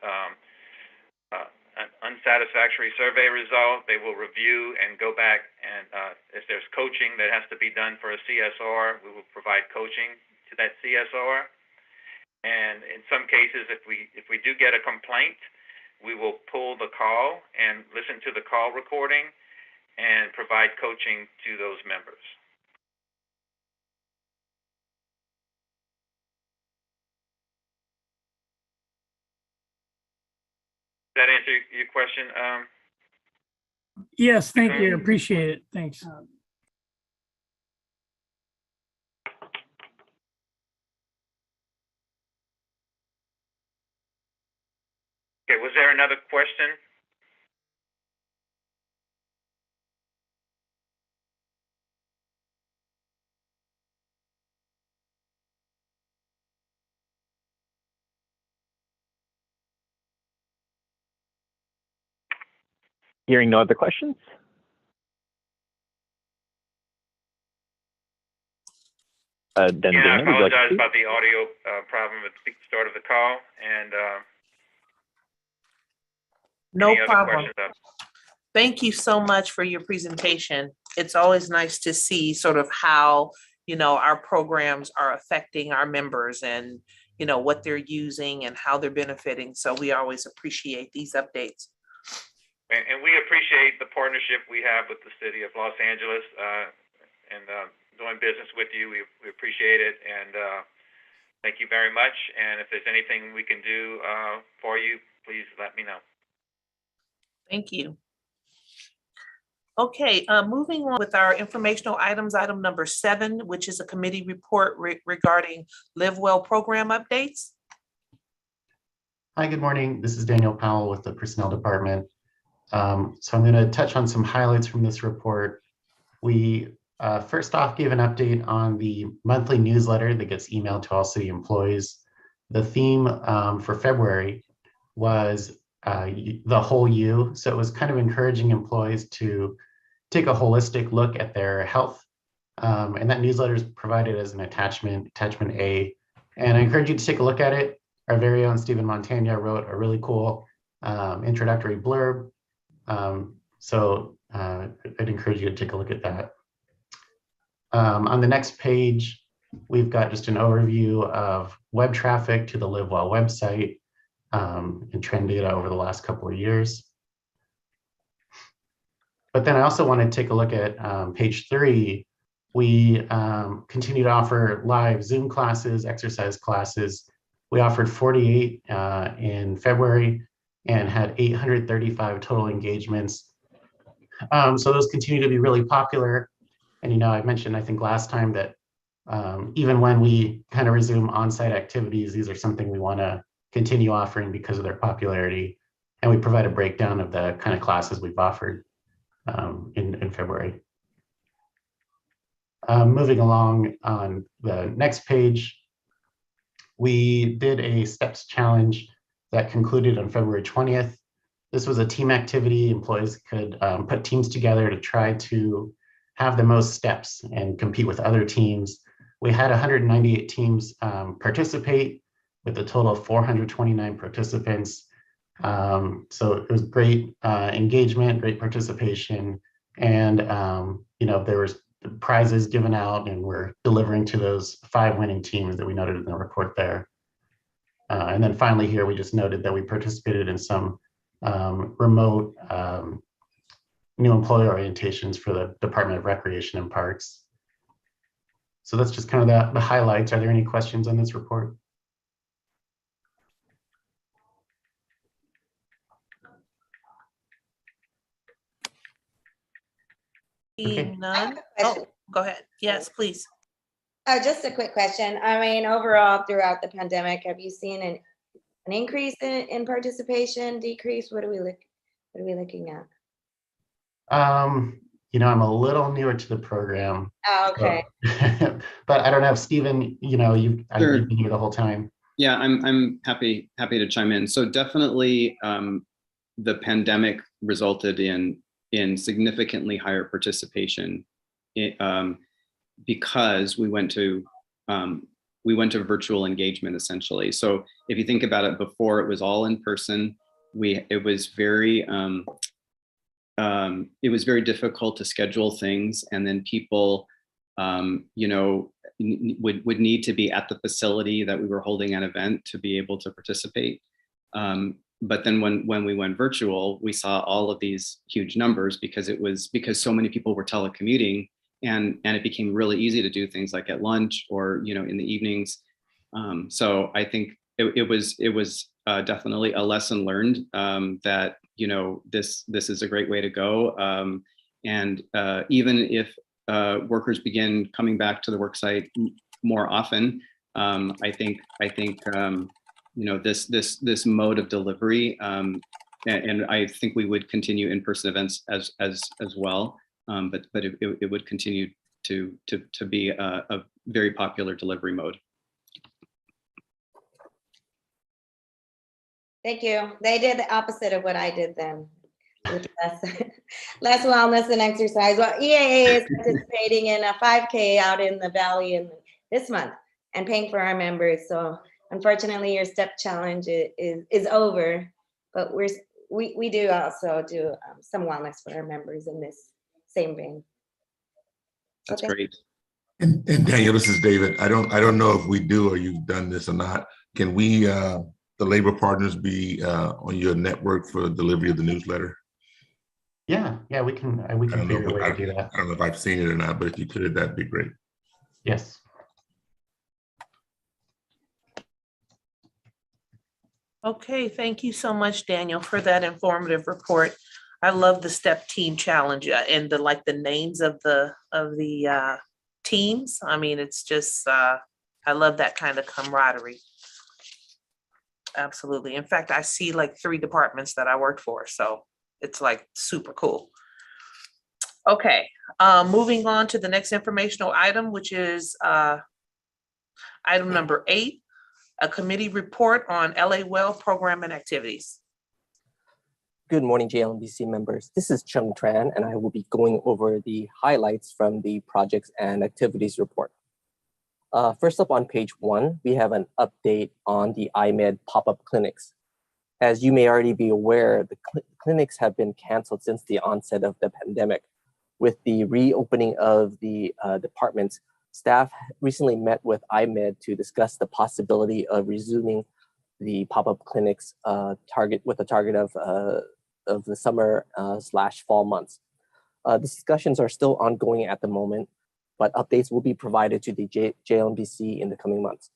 an unsatisfactory survey result, they will review and go back, and if there's coaching that has to be done for a CSR, we will provide coaching to that CSR. And in some cases, if we do get a complaint, we will pull the call and listen to the call recording and provide coaching to those members. Does that answer your question? Yes, thank you. I appreciate it. Thanks. Okay, was there another question? Hearing no other questions. Then I Dana, would you like to apologize speak? about the audio problem at the start of the call, and No any other problem. questions? Thank you so much for your presentation. it's always nice to see sort of how, our programs are affecting our members and, what they're using and how they're benefiting. So we always appreciate these updates. And we appreciate the partnership we have with the city of Los Angeles and doing business with you. We appreciate it, and thank you very much. And if there's anything we can do for you, please let me know. Thank you. Okay, moving on with our informational items, item number 7, which is a committee report regarding Live Well program updates. Hi, good morning. This is Daniel Powell with the Personnel Department. So I'm going to touch on some highlights from this report. We first off gave an update on the monthly newsletter that gets emailed to all city employees. The theme for February was the whole you. So it was kind of encouraging employees to take a holistic look at their health. And that newsletter is provided as an attachment A. And I encourage you to take a look at it. Our very own Stephen Montagna wrote a really cool introductory blurb. So I'd encourage you to take a look at that. On the next page, we've got just an overview of web traffic to the Live Well website and trend data over the last couple of years. But then I also want to take a look at page 3. We continue to offer live Zoom classes, exercise classes. We offered 48 in February and had 835 total engagements. So those continue to be really popular. And, I mentioned, I think last time that even when we kind of resume on-site activities, these are something we want to continue offering because of their popularity. And we provide a breakdown of the kind of classes we've offered in February. Moving along on the next page, we did a STEPS challenge that concluded on February 20th. This was a team activity. Employees could put teams together to try to have the most steps and compete with other teams. We had 198 teams participate with a total of 429 participants. So it was great engagement, great participation, and there was prizes given out, and we're delivering to those 5 winning teams that we noted in the report there. And then finally here, we just noted that we participated in some remote new employee orientations for the Department of Recreation and Parks. So that's just kind of the highlights. Are there any questions on this report? Seeing none. Oh, go ahead. Yes, please. Just a quick question. I mean, overall, throughout the pandemic, have you seen an increase in participation, decrease? What are we looking at? I'm a little newer to the program. Oh, okay. So, but I don't know if Stephen, Sure. you've been here the whole time. Yeah, I'm happy to chime in. So definitely the pandemic resulted in significantly higher participation because we went to virtual engagement essentially. So if you think about it, before it was all in person, it was very difficult to schedule things, and then people would need to be at the facility that we were holding an event to be able to participate. But then when we went virtual, we saw all of these huge numbers because so many people were telecommuting, and it became really easy to do things like at lunch or in the evenings. So I think it was definitely a lesson learned that this is a great way to go. And even if workers begin coming back to the work site more often, I think this mode of delivery, and I think we would continue in-person events as well, but it would continue to be a very popular delivery mode. Thank you. They did the opposite of what I did then, with less wellness and exercise. Well, EAA is participating in a 5K out in the Valley this month and paying for our members. So unfortunately, your STEP challenge is over, but we do also do some wellness for our members in this same vein. That's Okay. great. And Daniel, this is David. I don't know if we do or you've done this or not. Can we, the labor partners, be on your network for delivery of the newsletter? Yeah, we can figure a way to do that. I don't know if I've seen it or not, but if you could, that'd be great. Yes. Okay, thank you so much, Daniel, for that informative report. I love the STEP team challenge and the names of the teams. I mean, it's just I love that kind of camaraderie. Absolutely. In fact, I see like 3 departments that I worked for, so it's like super cool. Okay, moving on to the next informational item, which is item number 8, a committee report on LA Well program and activities. Good morning, JLMBC members. This is Chung Tran, and I will be going over the highlights from the projects and activities report. First up on page 1, we have an update on the IMED pop-up clinics. As you may already be aware, the clinics have been canceled since the onset of the pandemic. With the reopening of the departments, staff recently met with IMED to discuss the possibility of resuming the pop-up clinics with a target of the summer / fall months. Discussions are still ongoing at the moment, but updates will be provided to the JLMBC in the coming months.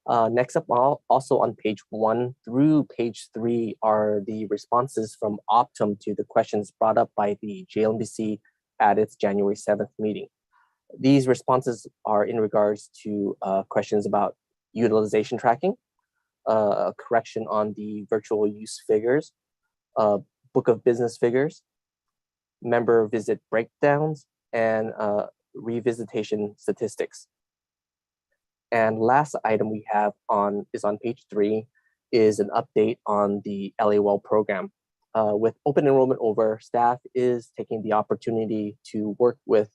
Next up, also on page 1 through page 3 are the responses from Optum to the questions brought up by the JLMBC at its January 7th meeting. These responses are in regards to questions about utilization tracking, a correction on the virtual use figures, book of business figures, member visit breakdowns, and revisitation statistics. And last item we have is on page 3 is an update on the LA Well program. With open enrollment over, staff is taking the opportunity to work with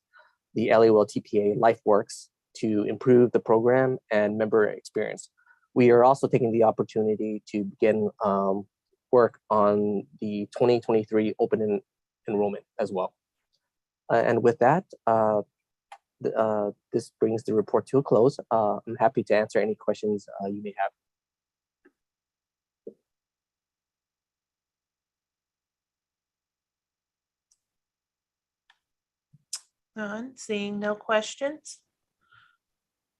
the LA Well TPA LifeWorks to improve the program and member experience. We are also taking the opportunity to begin work on the 2023 open enrollment as well. And with that, this brings the report to a close. I'm happy to answer any questions you may have. None, seeing no questions.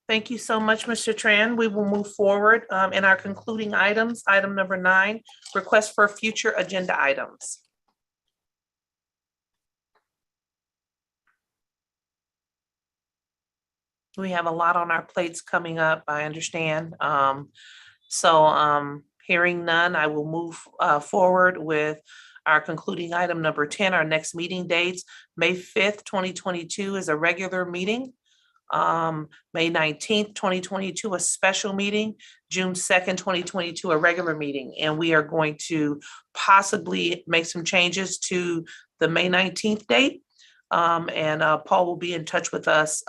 Thank you so much, Mr. Tran. We will move forward in our concluding items. Item number 9, request for future agenda items. We have a lot on our plates coming up, I understand. Hearing none, I will move forward with our concluding item number 10, our next meeting dates. May 5th, 2022 is a regular meeting. May 19th, 2022, a special meeting. June 2nd, 2022, a regular meeting. And we are going to possibly make some changes to the May 19th date. Paul will be in touch with us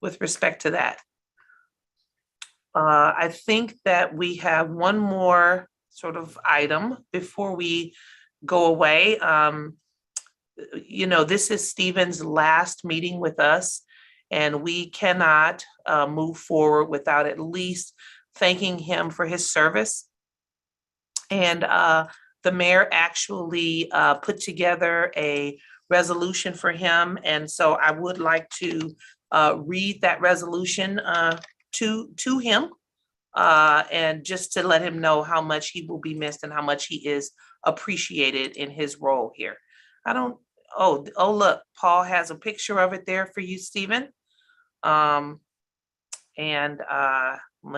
with respect to that. I think that we have one more sort of item before we go away. This is Stephen's last meeting with us, and we cannot move forward without at least thanking him for his service. And the mayor actually put together a resolution for him. And so I would like to read that resolution to him and just to let him know how much he will be missed and how much he is appreciated in his role here. Look, Paul has a picture of it there for you, Stephen. Let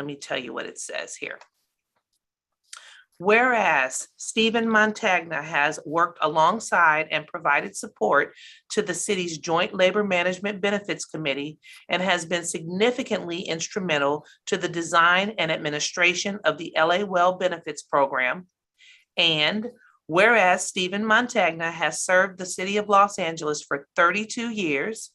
me tell you what it says here. Whereas Stephen Montagna has worked alongside and provided support to the city's Joint Labor Management Benefits Committee and has been significantly instrumental to the design and administration of the LA Well Benefits Program. And whereas Stephen Montagna has served the city of Los Angeles for 32 years,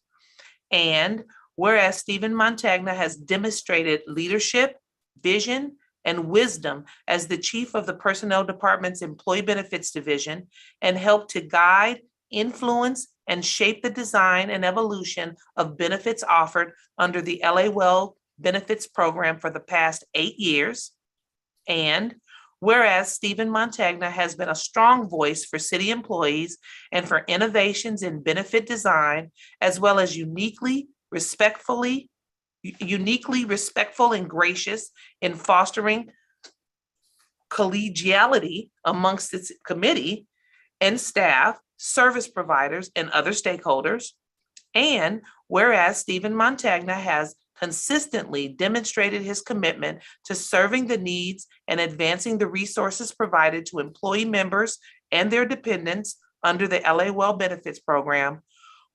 and whereas Stephen Montagna has demonstrated leadership, vision, and wisdom as the chief of the Personnel Department's Employee Benefits Division and helped to guide, influence, and shape the design and evolution of benefits offered under the LA Well Benefits Program for the past 8 years. And whereas Stephen Montagna has been a strong voice for city employees and for innovations in benefit design, as well as uniquely respectful and gracious in fostering collegiality amongst its committee and staff, service providers, and other stakeholders. And whereas Stephen Montagna has consistently demonstrated his commitment to serving the needs and advancing the resources provided to employee members and their dependents under the LA Well Benefits Program.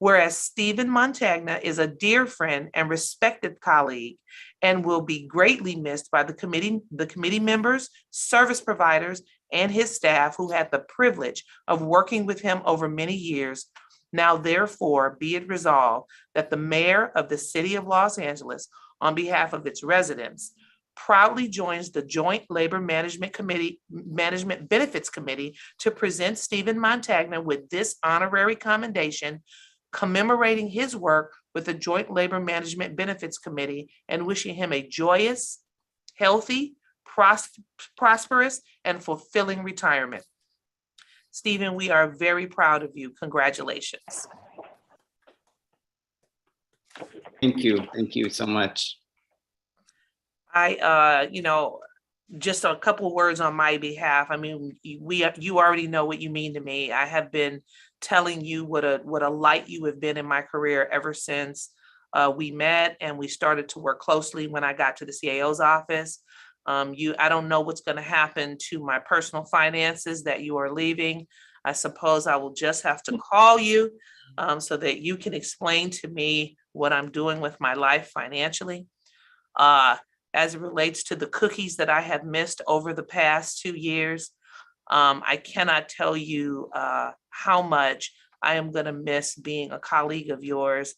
Whereas Stephen Montagna is a dear friend and respected colleague and will be greatly missed by the committee members, service providers, and his staff who had the privilege of working with him over many years. Now, therefore, be it resolved that the mayor of the city of Los Angeles, on behalf of its residents, proudly joins the Joint Labor Management Benefits Committee to present Stephen Montagna with this honorary commendation, commemorating his work with the Joint Labor Management Benefits Committee and wishing him a joyous, healthy, prosperous, and fulfilling retirement. Stephen, we are very proud of you. Congratulations. Thank you. Thank you so much. Just a couple words on my behalf. I mean, you already know what you mean to me. I have been telling you what a light you have been in my career ever since we met and we started to work closely when I got to the CAO's office. I don't know what's going to happen to my personal finances that you are leaving. I suppose I will just have to call you so that you can explain to me what I'm doing with my life financially. As it relates to the cookies that I have missed over the past 2 years, I cannot tell you how much I am going to miss being a colleague of yours.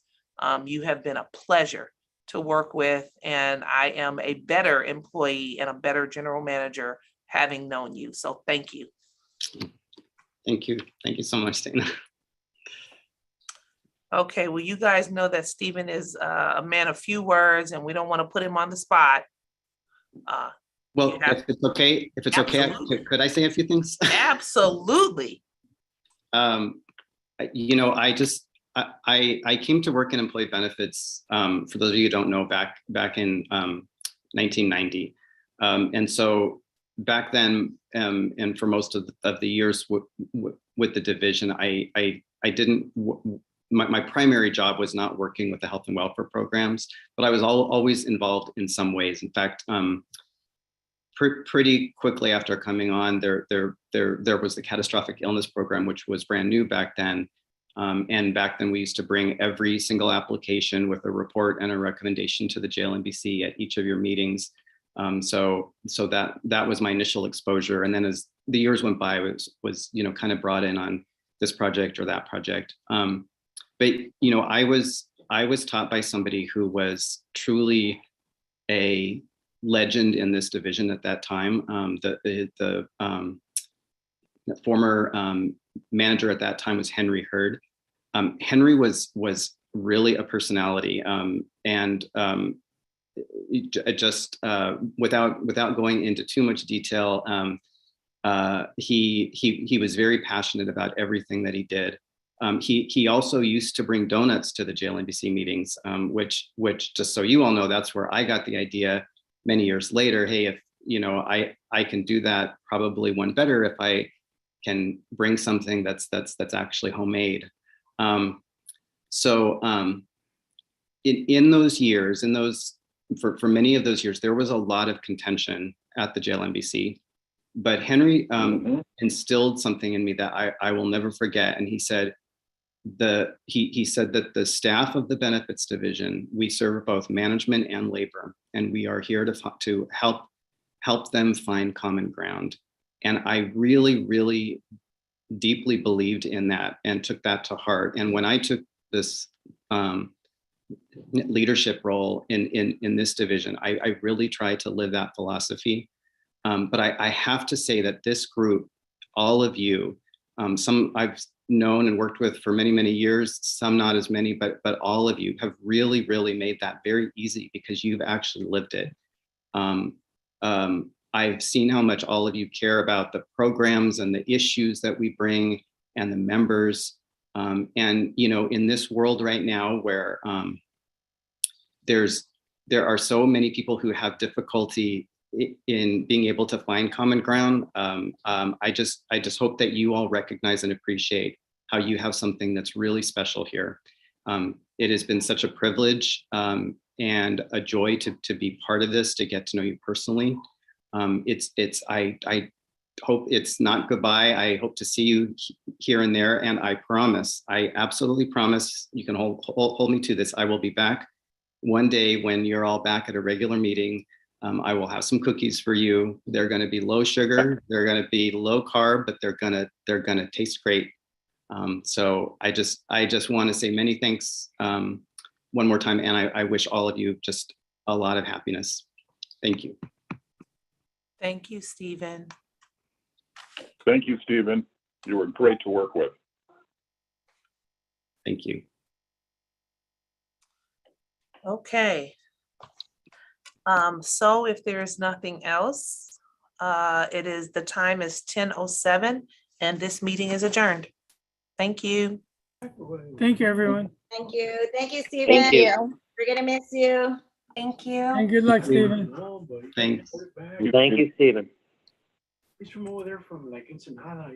You have been a pleasure to work with, and I am a better employee and a better general manager having known you. So thank you. Thank you. Thank you so much, Dana. Okay, well, you guys know that Stephen is a man of few words, and we don't want to put him on the spot. Well, if it's okay, could I say a few things? Absolutely. I came to work in employee benefits, for those of you who don't know, back in 1990. And so back then, and for most of the years with the division, my primary job was not working with the health and welfare programs, but I was always involved in some ways. In fact, pretty quickly after coming on, there was the catastrophic illness program, which was brand new back then. And back then we used to bring every single application with a report and a recommendation to the JLMBC at each of your meetings. So that was my initial exposure. And then as the years went by, I was kind of brought in on this project or that project. But I was taught by somebody who was truly a legend in this division at that time. The former manager at that time was Henry Hurd. Henry was really a personality, and just without going into too much detail, he was very passionate about everything that he did. He also used to bring donuts to the JLMBC meetings, which just so you all know, that's where I got the idea many years later. Hey, if I can do that probably one better if I can bring something that's actually homemade. In those years, for many of those years, there was a lot of contention at the JLMBC, but Henry instilled something in me that I will never forget. And he said he said that the staff of the benefits division, we serve both management and labor, and we are here to help them find common ground. And I really, really deeply believed in that and took that to heart. And when I took this leadership role in this division, I really tried to live that philosophy. But I have to say that this group, all of you, known and worked with for many, many years, some not as many, but all of you have really, really made that very easy because you've actually lived it. I've seen how much all of you care about the programs and the issues that we bring and the members. And, you know, in this world right now where there are so many people who have difficulty in being able to find common ground. I just hope that you all recognize and appreciate how you have something that's really special here. It has been such a privilege and a joy to be part of this, to get to know you personally. I hope it's not goodbye. I hope to see you here and there. And I promise, I absolutely promise, you can hold me to this. I will be back one day when you're all back at a regular meeting. I will have some cookies for you. They're going to be low sugar. They're going to be low carb, but they're going to taste great. So I just want to say many thanks one more time, and I wish all of you just a lot of happiness. Thank you. Thank you, Stephen. Thank you, Stephen. You were great to work with. Thank you. Okay. So if there's nothing else, the time is 10:07 and this meeting is adjourned. Thank you. Thank you, everyone. Thank you. Thank you, Stephen. Thank you. We're gonna miss you. Thank you. And good luck, Stephen. Thanks. Thank you, Stephen. He's from over there from like Ensenada.